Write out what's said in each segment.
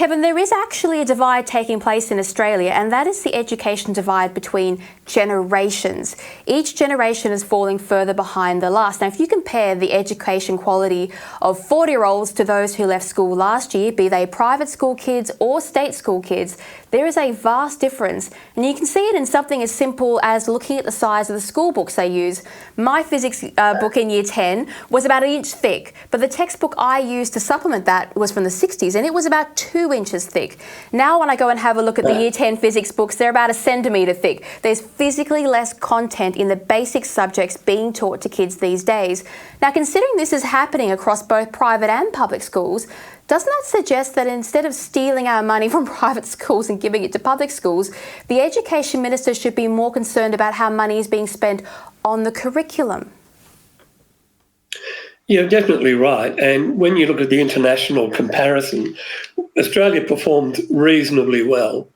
Kevin, there is actually a divide taking place in Australia, and that is the education divide between generations. Each generation is falling further behind the last. Now, if you compare the education quality of 40-year-olds to those who left school last year, be they private school kids or state school kids, there is a vast difference. And you can see it in something as simple as looking at the size of the school books they use. My physics book in Year 10 was about 1 inch thick, but the textbook I used to supplement that was from the 60s, and it was about 2 inches thick. Now when I go and have a look at the Year 10 physics books, they're about 1 centimetre thick. There's physically less content in the basic subjects being taught to kids these days. Now, considering this is happening across both private and public schools, doesn't that suggest that instead of stealing our money from private schools and giving it to public schools, the Education Minister should be more concerned about how money is being spent on the curriculum? You're definitely right. And when you look at the international comparison, Australia performed reasonably well.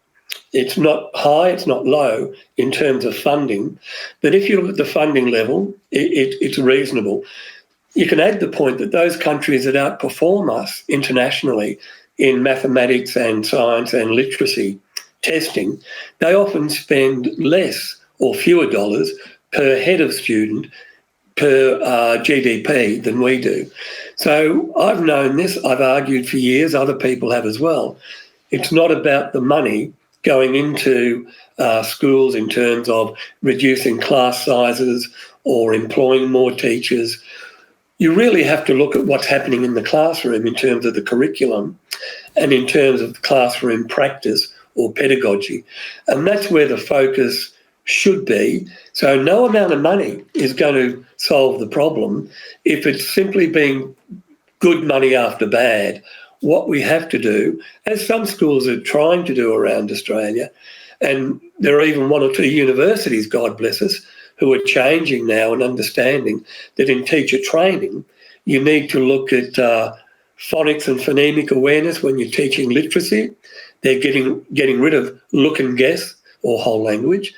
It's not high, it's not low in terms of funding. But if you look at the funding level, it's reasonable. You can add the point that those countries that outperform us internationally in mathematics and science and literacy testing, they often spend less or fewer dollars per head of student per GDP than we do. So I've known this, I've argued for years, other people have as well. It's not about the money going into schools in terms of reducing class sizes or employing more teachers. You really have to look at what's happening in the classroom in terms of the curriculum and in terms of classroom practice or pedagogy. And that's where the focus should be. So no amount of money is going to solve the problem. If it's simply being good money after bad, what we have to do, as some schools are trying to do around Australia, and there are even 1 or 2 universities, God bless us, who are changing now and understanding that in teacher training, you need to look at phonics and phonemic awareness when you're teaching literacy. They're getting rid of look and guess or whole language.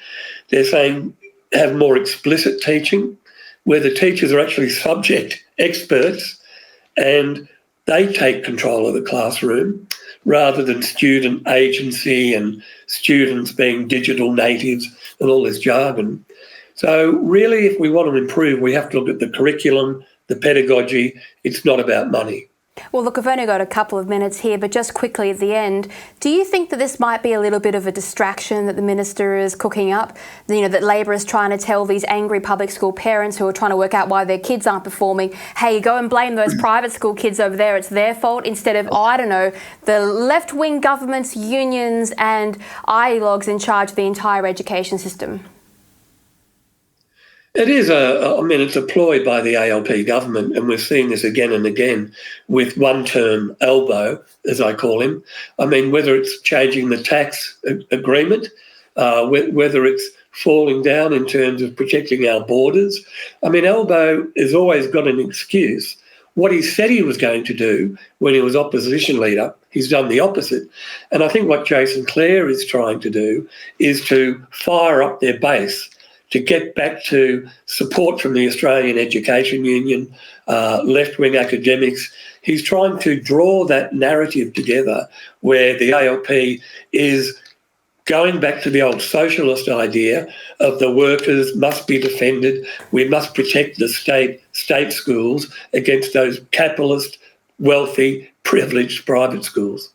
They're saying have more explicit teaching where the teachers are actually subject experts and they take control of the classroom rather than student agency and students being digital natives and all this jargon. So really, if we want to improve, we have to look at the curriculum, the pedagogy. It's not about money. Well, look, I've only got a couple of minutes here, but just quickly at the end, do you think that this might be a little bit of a distraction that the Minister is cooking up? You know, that Labor is trying to tell these angry public school parents who are trying to work out why their kids aren't performing, hey, go and blame those private school kids over there, it's their fault, instead of, I don't know, the left-wing governments, unions and ideologues in charge of the entire education system? It is it's a ploy by the ALP government, and we've seen this again and again with one-term Albo, as I call him. I mean, whether it's changing the tax agreement, whether it's falling down in terms of protecting our borders. I mean, Albo has always got an excuse. What he said he was going to do when he was opposition leader, he's done the opposite. And I think what Jason Clare is trying to do is to fire up their base, to get back to support from the Australian Education Union, left-wing academics. He's trying to draw that narrative together where the ALP is going back to the old socialist idea of the workers must be defended, we must protect the state schools against those capitalist, wealthy, privileged private schools.